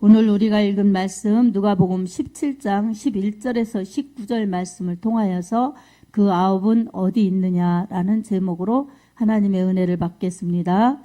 오늘 우리가 읽은 말씀 누가복음 17장 11절에서 19절 말씀을 통하여서 그 아홉은 어디 있느냐라는 제목으로 하나님의 은혜를 받겠습니다.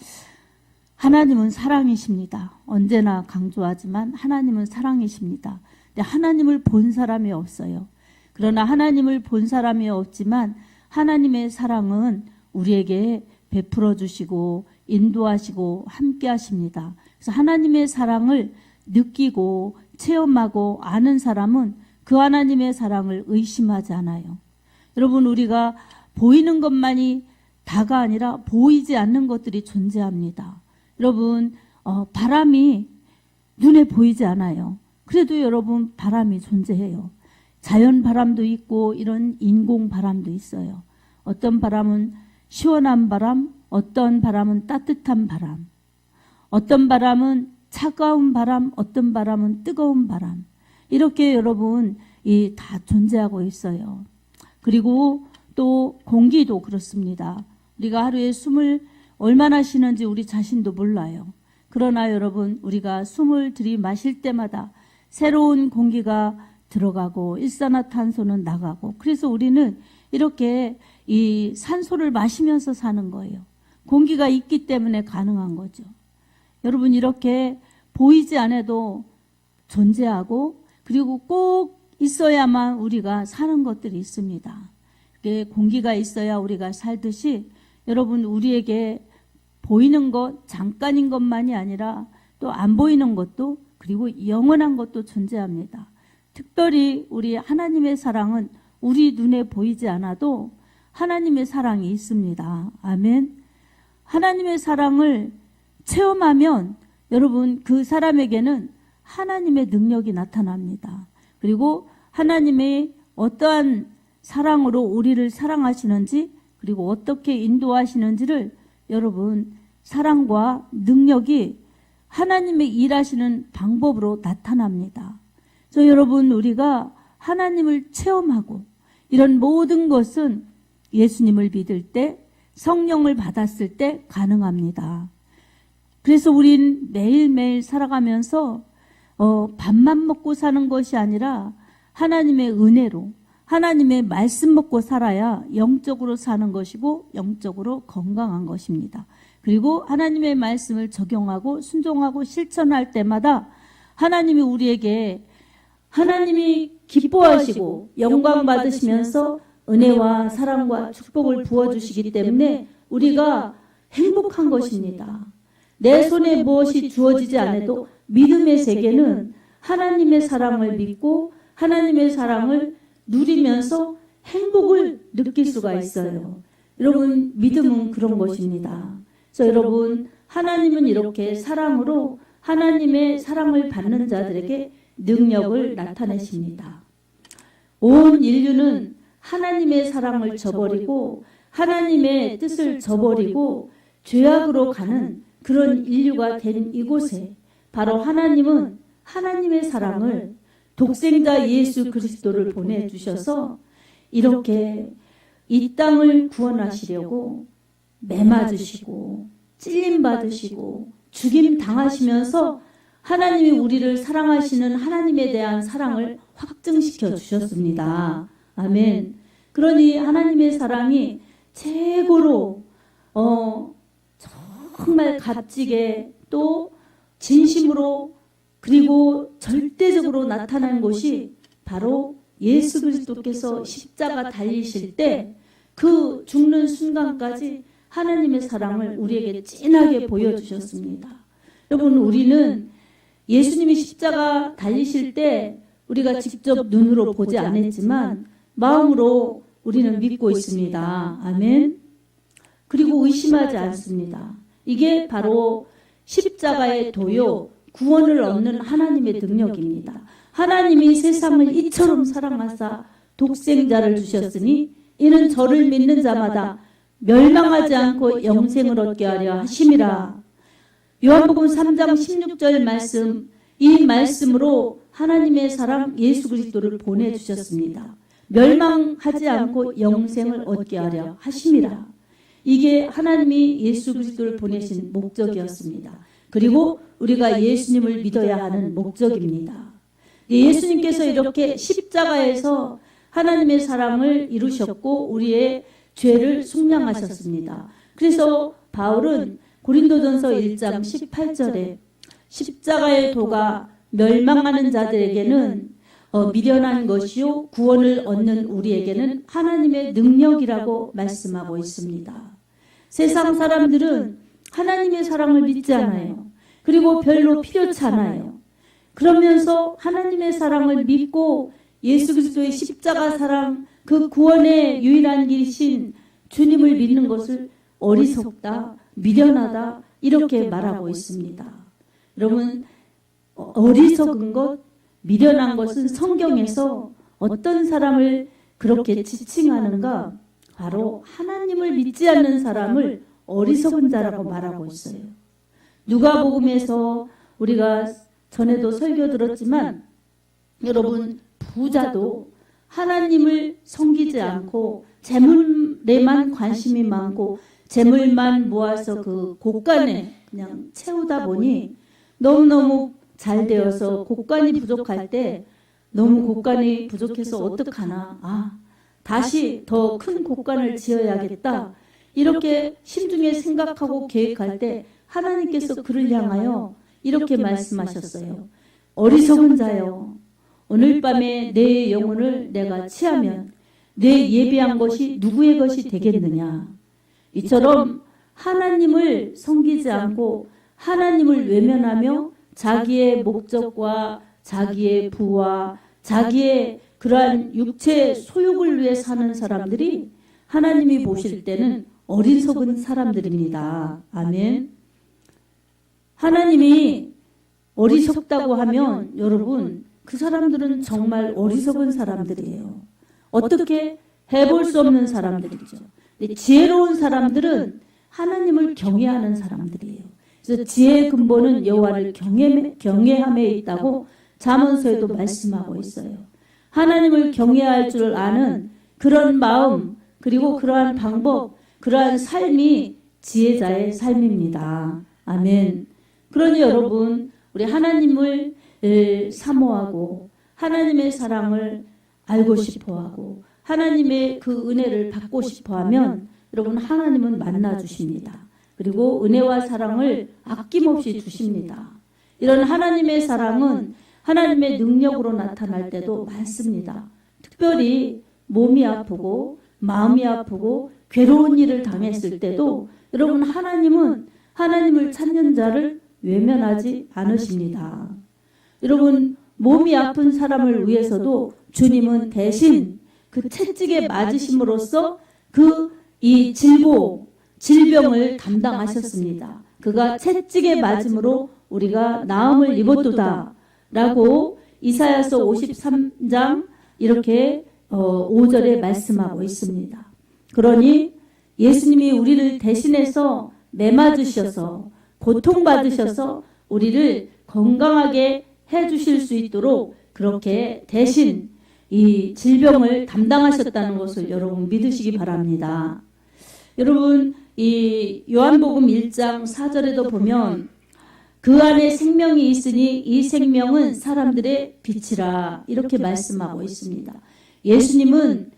하나님은 사랑이십니다. 언제나 강조하지만 하나님은 사랑이십니다. 근데 하나님을 본 사람이 없어요. 그러나 하나님을 본 사람이 없지만 하나님의 사랑은 우리에게 베풀어 주시고 인도하시고 함께 하십니다. 그래서 하나님의 사랑을 느끼고 체험하고 아는 사람은 그 하나님의 사랑을 의심하지 않아요. 여러분, 우리가 보이는 것만이 다가 아니라 보이지 않는 것들이 존재합니다. 여러분, 바람이 눈에 보이지 않아요. 그래도 여러분, 바람이 존재해요. 자연 바람도 있고 이런 인공 바람도 있어요. 어떤 바람은 시원한 바람, 어떤 바람은 따뜻한 바람, 어떤 바람은 차가운 바람, 어떤 바람은 뜨거운 바람. 이렇게 여러분 다 존재하고 있어요. 그리고 또 공기도 그렇습니다. 우리가 하루에 숨을 얼마나 쉬는지 우리 자신도 몰라요. 그러나 여러분, 우리가 숨을 들이마실 때마다 새로운 공기가 들어가고 일산화탄소는 나가고, 그래서 우리는 이렇게 이 산소를 마시면서 사는 거예요. 공기가 있기 때문에 가능한 거죠. 여러분, 이렇게 보이지 않아도 존재하고 그리고 꼭 있어야만 우리가 사는 것들이 있습니다. 공기가 있어야 우리가 살듯이 여러분, 우리에게 보이는 것, 잠깐인 것만이 아니라 또 안 보이는 것도 그리고 영원한 것도 존재합니다. 특별히 우리 하나님의 사랑은 우리 눈에 보이지 않아도 하나님의 사랑이 있습니다. 아멘. 하나님의 사랑을 체험하면 여러분, 그 사람에게는 하나님의 능력이 나타납니다. 그리고 하나님의 어떠한 사랑으로 우리를 사랑하시는지 그리고 어떻게 인도하시는지를 여러분, 사랑과 능력이 하나님의 일하시는 방법으로 나타납니다. 그래서 여러분, 우리가 하나님을 체험하고 이런 모든 것은 예수님을 믿을 때, 성령을 받았을 때 가능합니다. 그래서 우린 매일매일 살아가면서 밥만 먹고 사는 것이 아니라 하나님의 은혜로, 하나님의 말씀 먹고 살아야 영적으로 사는 것이고 영적으로 건강한 것입니다. 그리고 하나님의 말씀을 적용하고 순종하고 실천할 때마다 하나님이 우리에게 하나님이 기뻐하시고 영광 받으시면서 은혜와 사랑과 축복을 부어주시기 때문에 우리가 행복한 것입니다. 내 손에 무엇이 주어지지 않아도 믿음의 세계는 하나님의 사랑을 믿고 하나님의 사랑을 누리면서 행복을 느낄 수가 있어요. 여러분, 믿음은 그런 것입니다. 그래서 여러분, 하나님은 이렇게 사랑으로 하나님의 사랑을 받는 자들에게 능력을 나타내십니다. 온 인류는 하나님의 사랑을 저버리고 하나님의 뜻을 저버리고 죄악으로 가는 그런 인류가 된 이곳에 바로 하나님은 하나님의 사랑을 독생자 예수 그리스도를 보내주셔서 이렇게 이 땅을 구원하시려고 매맞으시고 찔림받으시고 죽임 당하시면서 하나님이 우리를 사랑하시는 하나님에 대한 사랑을 확증시켜 주셨습니다. 아멘. 그러니 하나님의 사랑이 최고로 정말 값지게 또 진심으로 그리고 절대적으로 나타난 것이 바로 예수 그리스도께서 십자가 달리실 때 그 죽는 순간까지 하나님의 사랑을 우리에게 진하게 보여주셨습니다. 여러분, 우리는 예수님이 십자가 달리실 때 우리가 직접 눈으로 보지 않았지만 마음으로 우리는 믿고 있습니다. 아멘. 그리고 의심하지 않습니다. 이게 바로 십자가의 도요, 구원을 얻는 하나님의 능력입니다. 하나님이 세상을 이처럼 사랑하사 독생자를 주셨으니 이는 저를 믿는 자마다 멸망하지 않고 영생을 얻게 하려 하심이라. 요한복음 3장 16절 말씀, 이 말씀으로 하나님의 사랑 예수 그리스도를 보내주셨습니다. 멸망하지 않고 영생을 얻게 하려 하심이라. 이게 하나님이 예수 그리스도를 보내신 목적이었습니다. 그리고 우리가 예수님을 믿어야 하는 목적입니다. 예수님께서 이렇게 십자가에서 하나님의 사랑을 이루셨고 우리의 죄를 속량하셨습니다. 그래서 바울은 고린도전서 1장 18절에 십자가의 도가 멸망하는 자들에게는 미련한 것이요 구원을 얻는 우리에게는 하나님의 능력이라고 말씀하고 있습니다. 세상 사람들은 하나님의 사랑을 믿지 않아요. 그리고 별로 필요치 않아요. 그러면서 하나님의 사랑을 믿고 예수 그리스도의 십자가 사랑, 그 구원의 유일한 길이신 주님을 믿는 것을 어리석다, 미련하다 이렇게 말하고 있습니다. 여러분, 어리석은 것, 미련한 것은 성경에서 어떤 사람을 그렇게 지칭하는가? 바로 하나님을 믿지 않는 사람을 어리석은 자라고 말하고 있어요. 누가복음에서 우리가 전에도 설교 들었지만 여러분, 부자도 하나님을 섬기지 않고 재물에만 관심이 많고 재물만 모아서 그 곳간에 그냥 채우다 보니 너무너무 잘 되어서 곳간이 부족할 때 너무 곳간이 부족해서 어떡하나, 다시 더 큰 곳간을 지어야겠다 이렇게 심중에 생각하고 계획할 때 하나님께서 그를 향하여 이렇게 말씀하셨어요. 어리석은 자여, 오늘 밤에 내 영혼을 내가 취하면 내 예배한 것이 누구의 것이 되겠느냐. 이처럼 하나님을 섬기지 않고 하나님을 외면하며 자기의 목적과 자기의 부와 자기의 그러한 육체 소욕을 위해 사는 사람들이 하나님이 보실 때는 어리석은 사람들입니다. 아멘. 하나님이 어리석다고 하면 여러분, 그 사람들은 정말 어리석은 사람들이에요. 어떻게 해볼 수 없는 사람들이죠. 지혜로운 사람들은 하나님을 경외하는 사람들이에요. 그래서 지혜의 근본은 여호와를 경외함에 있다고 잠언서에도 말씀하고 있어요. 하나님을 경외할 줄 아는 그런 마음, 그리고 그러한 방법, 그러한 삶이 지혜자의 삶입니다. 아멘. 그러니 여러분, 우리 하나님을 사모하고 하나님의 사랑을 알고 싶어하고 하나님의 그 은혜를 받고 싶어하면 여러분, 하나님은 만나주십니다. 그리고 은혜와 사랑을 아낌없이 주십니다. 이런 하나님의 사랑은 하나님의 능력으로 나타날 때도 많습니다. 특별히 몸이 아프고 마음이 아프고 괴로운 일을 당했을 때도 여러분, 하나님은 하나님을 찾는 자를 외면하지 않으십니다. 여러분, 몸이 아픈 사람을 위해서도 주님은 대신 그 채찍에 맞으심으로써 이 질병을 담당하셨습니다. 그가 채찍에 맞음으로 우리가 나음을 입었도다 라고 이사야서 53장 이렇게 5절에 말씀하고 있습니다. 그러니 예수님이 우리를 대신해서 매맞으셔서 고통받으셔서 우리를 건강하게 해주실 수 있도록 그렇게 대신 이 질병을 담당하셨다는 것을 여러분 믿으시기 바랍니다. 여러분, 이 요한복음 1장 4절에도 보면 그 안에 생명이 있으니 이 생명은 사람들의 빛이라 이렇게 말씀하고 있습니다. 예수님은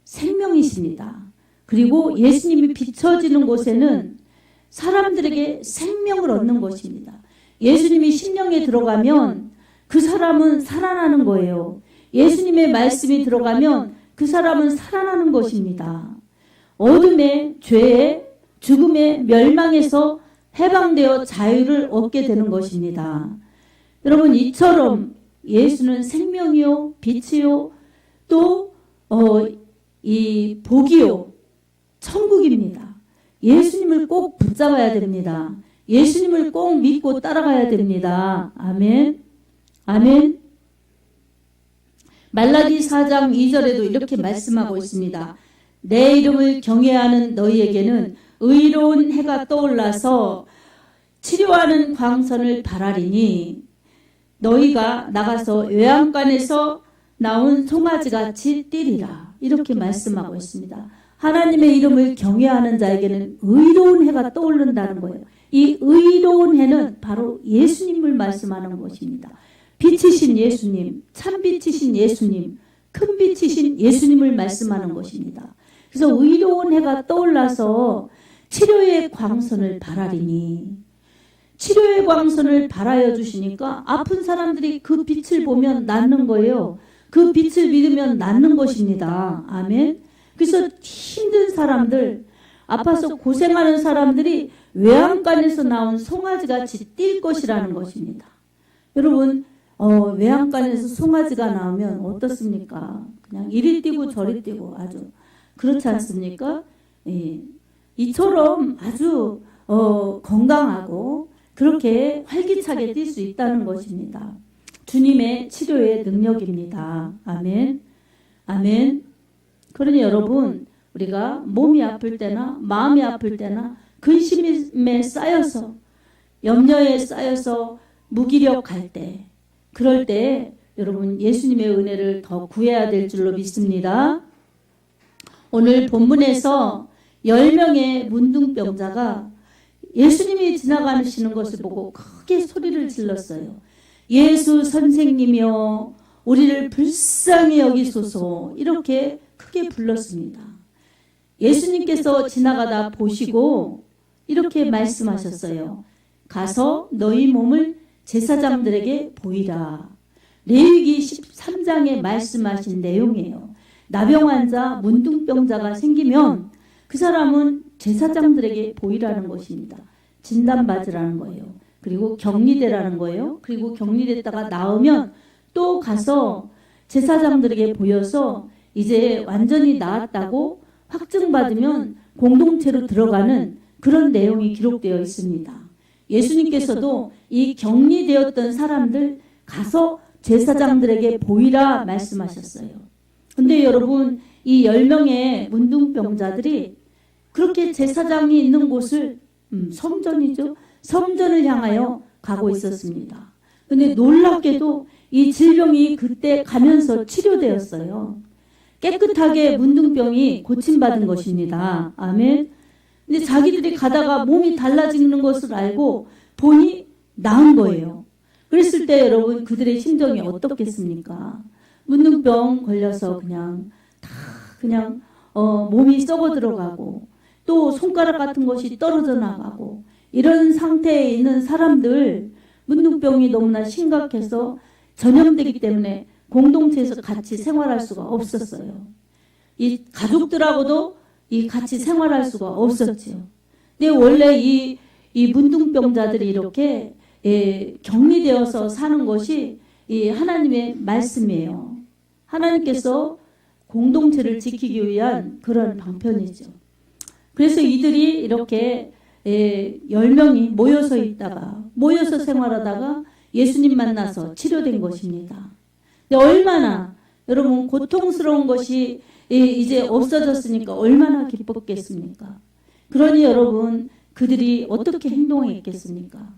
생명이십니다. 그리고 예수님이 비춰지는 곳에는 사람들에게 생명을 얻는 것입니다. 예수님이 심령에 들어가면 그 사람은 살아나는 거예요. 예수님의 말씀이 들어가면 그 사람은 살아나는 것입니다. 어둠의 죄의 죽음의 멸망에서 해방되어 자유를 얻게 되는 것입니다. 여러분, 이처럼 예수는 생명이요 빛이요 또 이 복이요 천국입니다. 예수님을 꼭 붙잡아야 됩니다. 예수님을 꼭 믿고 따라가야 됩니다. 아멘. 아멘. 말라기 4장 2절에도 이렇게 말씀하고 있습니다. 내 이름을 경외하는 너희에게는 의로운 해가 떠올라서 치료하는 광선을 발하리니 너희가 나가서 외양간에서 나온 송아지같이 뛰리라. 이렇게 말씀하고 있습니다. 하나님의 이름을 경외하는 자에게는 의로운 해가 떠오른다는 거예요. 이 의로운 해는 바로 예수님을 말씀하는 것입니다. 빛이신 예수님, 참빛이신 예수님, 큰 빛이신 예수님을 말씀하는 것입니다. 그래서 의로운 해가 떠올라서 치료의 광선을 발하리니, 치료의 광선을 발하여 주시니까 아픈 사람들이 그 빛을 보면 낫는 거예요. 그 빛을 믿으면 낫는 것입니다. 아멘. 그래서 힘든 사람들, 아파서 고생하는 사람들이 외양간에서 나온 송아지같이 뛸 것이라는 것입니다. 여러분, 외양간에서 송아지가 나오면 어떻습니까? 그냥 이리 뛰고 저리 뛰고 아주 그렇지 않습니까? 예. 이처럼 아주 건강하고 그렇게 활기차게 뛸 수 있다는 것입니다. 주님의 치료의 능력입니다. 아멘. 아멘. 그러니 여러분, 우리가 몸이 아플 때나 마음이 아플 때나 근심에 쌓여서 염려에 쌓여서 무기력할 때, 그럴 때 여러분 예수님의 은혜를 더 구해야 될 줄로 믿습니다. 오늘 본문에서 10명의 문둥병자가 예수님이 지나가시는 것을 보고 크게 소리를 질렀어요. 예수 선생님이여 우리를 불쌍히 여기소서, 이렇게 크게 불렀습니다. 예수님께서 지나가다 보시고 이렇게 말씀하셨어요. 가서 너희 몸을 제사장들에게 보이라. 레위기 13장에 말씀하신 내용이에요. 나병 환자, 문둥병자가 생기면 그 사람은 제사장들에게 보이라는 것입니다. 진단받으라는 거예요. 그리고 격리되라는 거예요. 그리고 격리됐다가 나오면 또 가서 제사장들에게 보여서 이제 완전히 나았다고 확증받으면 공동체로 들어가는 그런 내용이 기록되어 있습니다. 예수님께서도 이 격리되었던 사람들 가서 제사장들에게 보이라 말씀하셨어요. 근데 여러분, 이 10명의 문둥병자들이 그렇게 제사장이 있는 곳을 성전이죠. 성전을 향하여 가고 있었습니다. 근데 놀랍게도 이 질병이 그때 가면서 치료되었어요. 깨끗하게 문둥병이 고침받은 것입니다. 아멘. 근데 자기들이 가다가 몸이 달라지는 것을 알고 보니 나은 거예요. 그랬을 때 여러분, 그들의 심정이 어떻겠습니까? 문둥병 걸려서 그냥 몸이 썩어 들어가고 또 손가락 같은 것이 떨어져 나가고 이런 상태에 있는 사람들, 문둥병이 너무나 심각해서 전염되기 때문에 공동체에서 같이 생활할 수가 없었어요. 이 가족들하고도 같이 생활할 수가 없었죠. 근데 원래 이 문둥병자들이 이렇게 격리되어서 사는 것이 이 하나님의 말씀이에요. 하나님께서 공동체를 지키기 위한 그런 방편이죠. 그래서 이들이 이렇게 10명이 모여서 생활하다가 예수님 만나서 치료된 것입니다. 근데 얼마나 여러분 고통스러운 것이 이제 없어졌으니까 얼마나 기뻤겠습니까? 그러니 여러분, 그들이 어떻게 행동했겠습니까?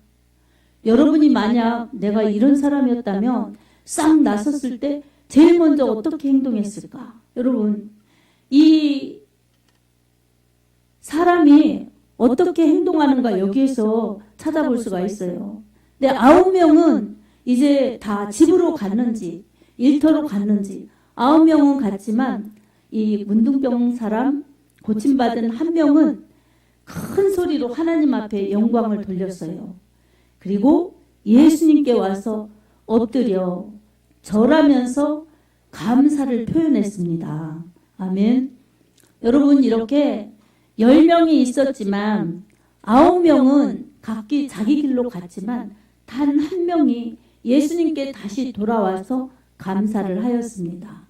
여러분이 만약 내가 이런 사람이었다면 싹 나섰을 때 제일 먼저 어떻게 행동했을까? 여러분, 이 사람이 어떻게 행동하는가 여기에서 찾아볼 수가 있어요. 근데 9명은 이제 다 집으로 갔는지 일터로 갔는지 9명은 갔지만 이 문둥병 사람 고침받은 1명은 큰 소리로 하나님 앞에 영광을 돌렸어요. 그리고 예수님께 와서 엎드려 절하면서 감사를 표현했습니다. 아멘. 여러분, 이렇게 10명이 있었지만 9명은 각기 자기 길로 갔지만 단 1명이 예수님께 다시 돌아와서 감사를 하였습니다.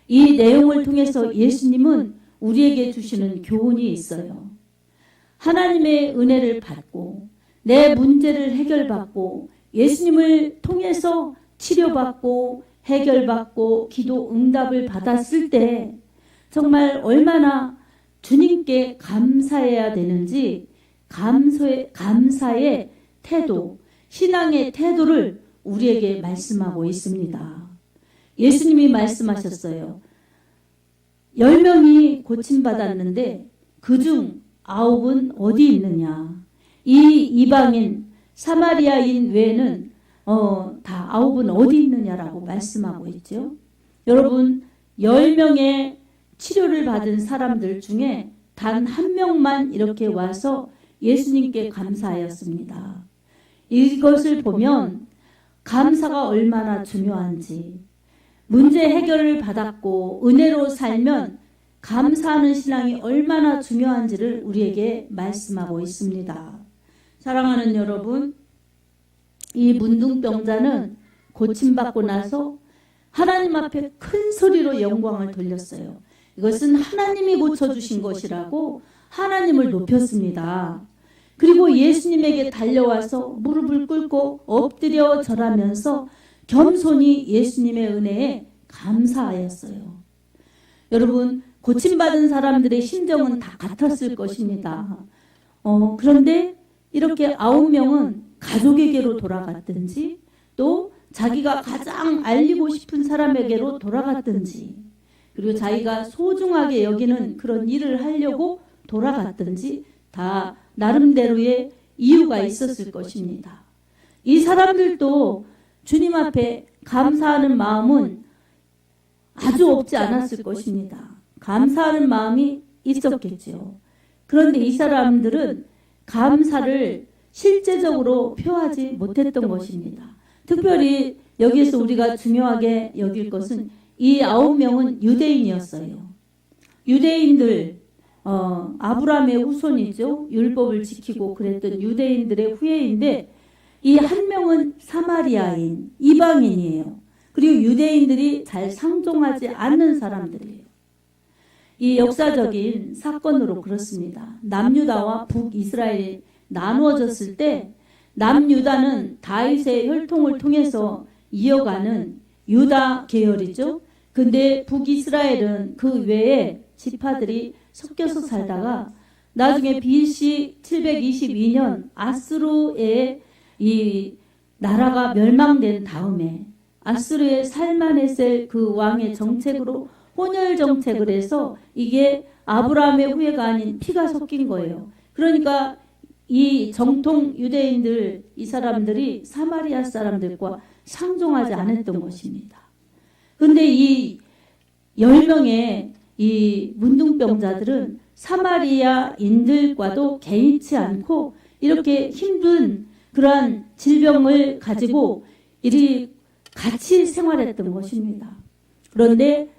이 내용을 통해서 예수님은 우리에게 주시는 교훈이 있어요. 하나님의 은혜를 받고 내 문제를 해결받고 예수님을 통해서 치료받고 해결받고 기도 응답을 받았을 때 정말 얼마나 주님께 감사해야 되는지 감사의 태도, 신앙의 태도를 우리에게 말씀하고 있습니다. 예수님이 말씀하셨어요. 10명이 고침받았는데 그중 9은 어디 있느냐? 이 이방인 사마리아인 외에는 다 9은 어디 있느냐라고 말씀하고 있죠. 여러분 10명의 치료를 받은 사람들 중에 단 한 명만 이렇게 와서 예수님께 감사하였습니다. 이것을 보면 감사가 얼마나 중요한지, 문제 해결을 받았고 은혜로 살면 감사하는 신앙이 얼마나 중요한지를 우리에게 말씀하고 있습니다. 사랑하는 여러분, 이 문둥병자는 고침받고 나서 하나님 앞에 큰 소리로 영광을 돌렸어요. 이것은 하나님이 고쳐주신 것이라고 하나님을 높였습니다. 그리고 예수님에게 달려와서 무릎을 꿇고 엎드려 절하면서 겸손히 예수님의 은혜에 감사하였어요. 여러분, 고침받은 사람들의 심정은 다 같았을 것입니다. 그런데 이렇게 9명은 가족에게로 돌아갔든지 또 자기가 가장 알리고 싶은 사람에게로 돌아갔든지 그리고 자기가 소중하게 여기는 그런 일을 하려고 돌아갔든지 다 나름대로의 이유가 있었을 것입니다. 이 사람들도 주님 앞에 감사하는 마음은 아주 없지 않았을 것입니다. 감사하는 마음이 있었겠죠. 그런데 이 사람들은 감사를 실제적으로 표하지 못했던 것입니다. 특별히 여기에서 우리가 중요하게 여길 것은 이 9명은 유대인이었어요. 유대인들, 아브라함의 후손이죠. 율법을 지키고 그랬던 유대인들의 후예인데 이 한 명은 사마리아인, 이방인이에요. 그리고 유대인들이 잘 상종하지 않는 사람들이에요. 이 역사적인 사건으로 그렇습니다. 남유다와 북이스라엘이 나누어졌을 때 남유다는 다윗의 혈통을 통해서 이어가는 유다 계열이죠. 근데 북이스라엘은 그 외에 지파들이 섞여서 살다가 나중에 BC 722년 아수르의 이 나라가 멸망된 다음에 아수르의 살마네셀 그 왕의 정책으로 혼혈 정책을 해서 이게 아브라함의 후예가 아닌 피가 섞인 거예요. 그러니까 이 정통 유대인들, 이 사람들이 사마리아 사람들과 상종하지 않았던 것입니다. 근데 이 10명의 이 문둥병자들은 사마리아인들과도 개의치 않고 이렇게 힘든 그러한 질병을 가지고 이리 같이 생활했던 것입니다. 그런데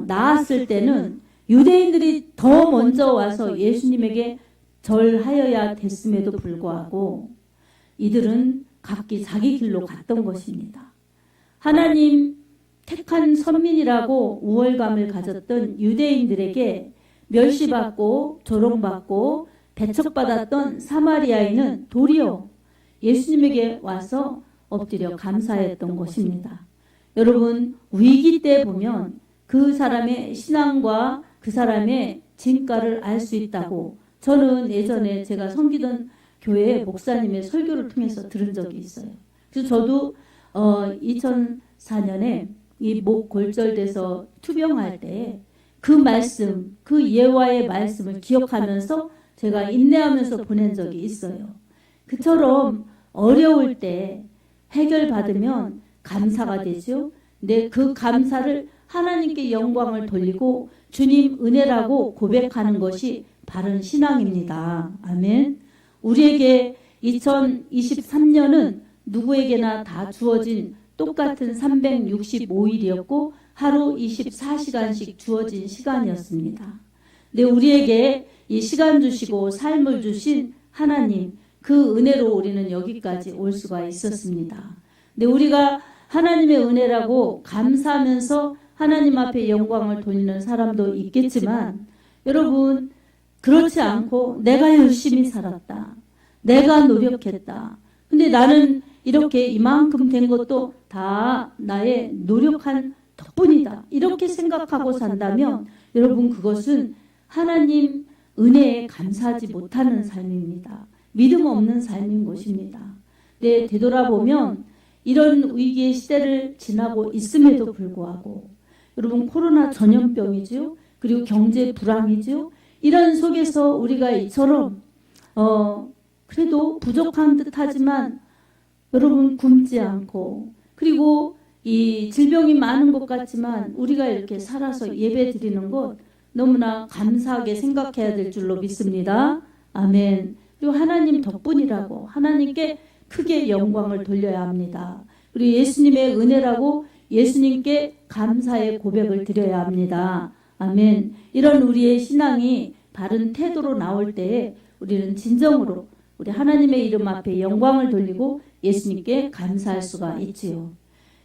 나았을 때는 유대인들이 더 먼저 와서 예수님에게 절하여야 됐음에도 불구하고 이들은 각기 자기 길로 갔던 것입니다. 하나님 택한 선민이라고 우월감을 가졌던 유대인들에게 멸시받고 조롱받고 배척받았던 사마리아인은 도리어 예수님에게 와서 엎드려 감사했던 것입니다. 여러분, 위기 때 보면 그 사람의 신앙과 그 사람의 진가를 알 수 있다고 저는 예전에 제가 섬기던 교회 목사님의 설교를 통해서 들은 적이 있어요. 그래서 저도 2004년에 이 목 골절돼서 투병할 때 그 말씀, 그 예화의 말씀을 기억하면서 제가 인내하면서 보낸 적이 있어요. 그처럼 어려울 때 해결받으면 감사가 되죠. 근데 그 감사를 하나님께 영광을 돌리고 주님 은혜라고 고백하는 것이 바른 신앙입니다. 아멘. 우리에게 2023년은 누구에게나 다 주어진 똑같은 365일이었고 하루 24시간씩 주어진 시간이었습니다. 근데 우리에게 이 시간 주시고 삶을 주신 하나님, 그 은혜로 우리는 여기까지 올 수가 있었습니다. 근데 우리가 하나님의 은혜라고 감사하면서 하나님 앞에 영광을 돌리는 사람도 있겠지만 여러분, 그렇지 않고 내가 열심히 살았다. 내가 노력했다. 근데 나는 이렇게 이만큼 된 것도 다 나의 노력한 덕분이다. 이렇게 생각하고 산다면 여러분, 그것은 하나님 은혜에 감사하지 못하는 삶입니다. 믿음 없는 삶인 것입니다. 네, 되돌아보면 이런 위기의 시대를 지나고 있음에도 불구하고 여러분, 코로나 전염병이죠. 그리고 경제 불황이죠. 이런 속에서 우리가 이처럼 그래도 부족한 듯하지만 여러분 굶지 않고, 그리고 이 질병이 많은 것 같지만 우리가 이렇게 살아서 예배 드리는 것 너무나 감사하게 생각해야 될 줄로 믿습니다. 아멘. 그리고 하나님 덕분이라고 하나님께 크게 영광을 돌려야 합니다. 그리고 예수님의 은혜라고 예수님께 감사의 고백을 드려야 합니다. 아멘. 이런 우리의 신앙이 바른 태도로 나올 때에 우리는 진정으로 우리 하나님의 이름 앞에 영광을 돌리고 예수님께 감사할 수가 있지요.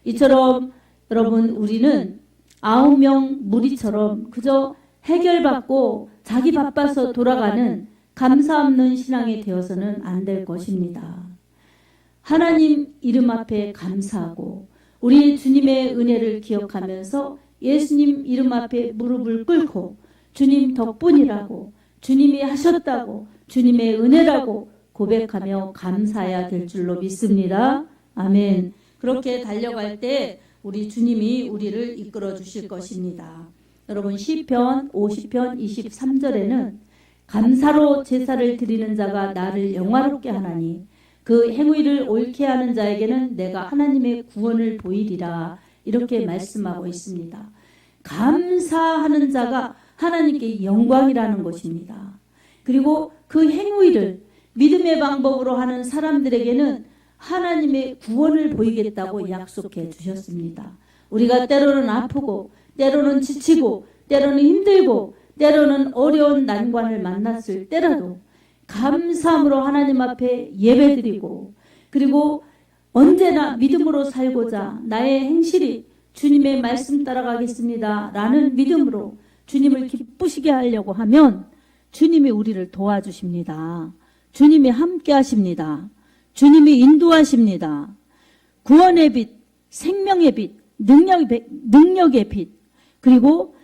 이처럼 여러분 우리는 9명 무리처럼 그저 해결받고 자기 바빠서 돌아가는 감사 없는 신앙이 되어서는 안 될 것입니다. 하나님 이름 앞에 감사하고 우리 주님의 은혜를 기억하면서 예수님 이름 앞에 무릎을 꿇고 주님 덕분이라고, 주님이 하셨다고, 주님의 은혜라고 고백하며 감사해야 될 줄로 믿습니다. 아멘. 그렇게 달려갈 때 우리 주님이 우리를 이끌어 주실 것입니다. 여러분 시편 50편 23절에는 감사로 제사를 드리는 자가 나를 영화롭게 하나니 그 행위를 옳게 하는 자에게는 내가 하나님의 구원을 보이리라, 이렇게 말씀하고 있습니다. 감사하는 자가 하나님께 영광이라는 것입니다. 그리고 그 행위를 믿음의 방법으로 하는 사람들에게는 하나님의 구원을 보이겠다고 약속해 주셨습니다. 우리가 때로는 아프고 때로는 지치고 때로는 힘들고 때로는 어려운 난관을 만났을 때라도 감사함으로 하나님 앞에 예배드리고, 그리고 언제나 믿음으로 살고자 나의 행실이 주님의 말씀 따라가겠습니다 라는 믿음으로 주님을 기쁘시게 하려고 하면 주님이 우리를 도와주십니다. 주님이 함께 하십니다. 주님이 인도하십니다. 구원의 빛, 생명의 빛, 능력의 빛, 그리고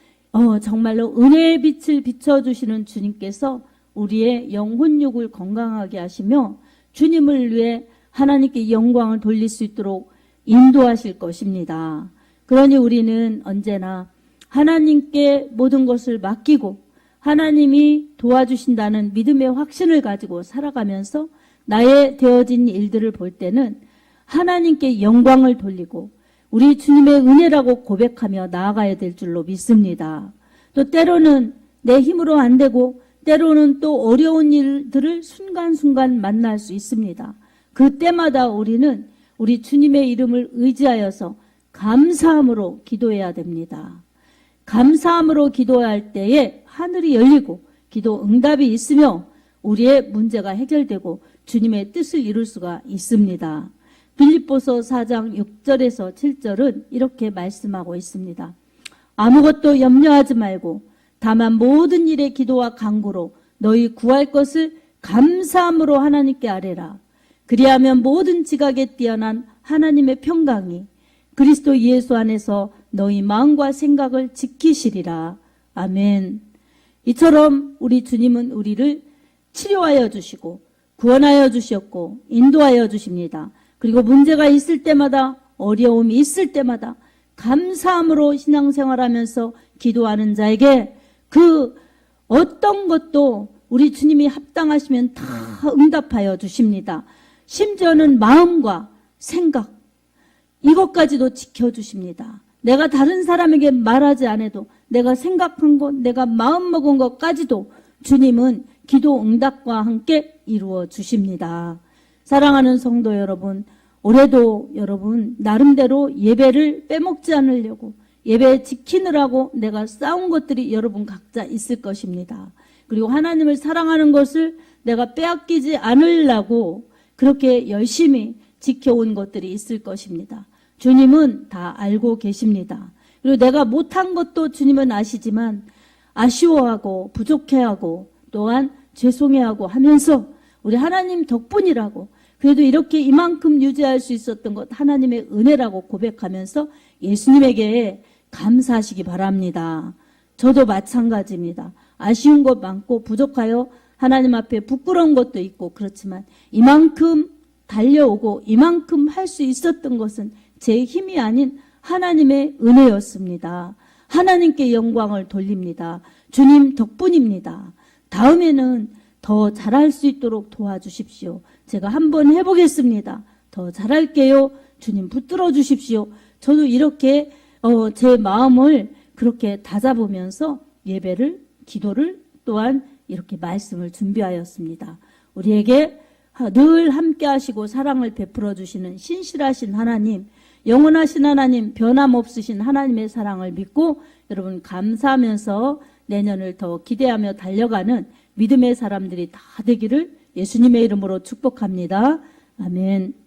정말로 은혜의 빛을 비춰주시는 주님께서 우리의 영혼육을 건강하게 하시며 주님을 위해 하나님께 영광을 돌릴 수 있도록 인도하실 것입니다. 그러니 우리는 언제나 하나님께 모든 것을 맡기고 하나님이 도와주신다는 믿음의 확신을 가지고 살아가면서 나의 되어진 일들을 볼 때는 하나님께 영광을 돌리고 우리 주님의 은혜라고 고백하며 나아가야 될 줄로 믿습니다. 또 때로는 내 힘으로 안 되고 때로는 또 어려운 일들을 순간순간 만날 수 있습니다. 그때마다 우리는 우리 주님의 이름을 의지하여서 감사함으로 기도해야 됩니다. 감사함으로 기도할 때에 하늘이 열리고 기도 응답이 있으며 우리의 문제가 해결되고 주님의 뜻을 이룰 수가 있습니다. 빌립보서 4장 6절에서 7절은 이렇게 말씀하고 있습니다. 아무것도 염려하지 말고 다만 모든 일에 기도와 간구로 너희 구할 것을 감사함으로 하나님께 아뢰라. 그리하면 모든 지각에 뛰어난 하나님의 평강이 그리스도 예수 안에서 너희 마음과 생각을 지키시리라. 아멘. 이처럼 우리 주님은 우리를 치료하여 주시고 구원하여 주셨고 인도하여 주십니다. 그리고 문제가 있을 때마다, 어려움이 있을 때마다 감사함으로 신앙생활하면서 기도하는 자에게 그 어떤 것도 우리 주님이 합당하시면 다 응답하여 주십니다. 심지어는 마음과 생각, 이것까지도 지켜주십니다. 내가 다른 사람에게 말하지 않아도 내가 생각한 것, 내가 마음먹은 것까지도 주님은 기도 응답과 함께 이루어 주십니다. 사랑하는 성도 여러분, 올해도 여러분 나름대로 예배를 빼먹지 않으려고 예배 지키느라고 내가 싸운 것들이 여러분 각자 있을 것입니다. 그리고 하나님을 사랑하는 것을 내가 빼앗기지 않으려고 그렇게 열심히 지켜온 것들이 있을 것입니다. 주님은 다 알고 계십니다. 그리고 내가 못한 것도 주님은 아시지만 아쉬워하고 부족해하고 또한 죄송해하고 하면서 우리 하나님 덕분이라고, 그래도 이렇게 이만큼 유지할 수 있었던 것 하나님의 은혜라고 고백하면서 예수님에게 감사하시기 바랍니다. 저도 마찬가지입니다. 아쉬운 것 많고 부족하여 하나님 앞에 부끄러운 것도 있고 그렇지만 이만큼 달려오고 이만큼 할 수 있었던 것은 제 힘이 아닌 하나님의 은혜였습니다. 하나님께 영광을 돌립니다. 주님 덕분입니다. 다음에는 더 잘할 수 있도록 도와주십시오. 제가 한번 해보겠습니다. 더 잘할게요. 주님 붙들어 주십시오. 저도 이렇게 제 마음을 그렇게 다잡으면서 예배를, 기도를 또한 이렇게 말씀을 준비하였습니다. 우리에게 늘 함께 하시고 사랑을 베풀어 주시는 신실하신 하나님, 영원하신 하나님, 변함없으신 하나님의 사랑을 믿고 여러분 감사하면서 내년을 더 기대하며 달려가는 믿음의 사람들이 다 되기를 예수님의 이름으로 축복합니다. 아멘.